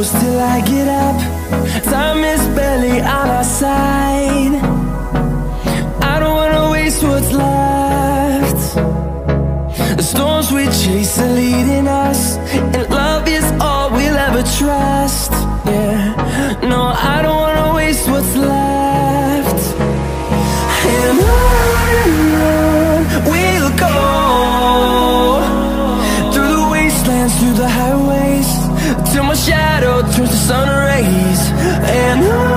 close till I get up. Time is barely on our side. I don't wanna waste what's left. The storms we chase are leading us, and love is all we'll ever trust. Yeah, no, I don't wanna waste what's left. And on we'll go, through the wastelands, through the highways, till my shadow turns to sun rays. And on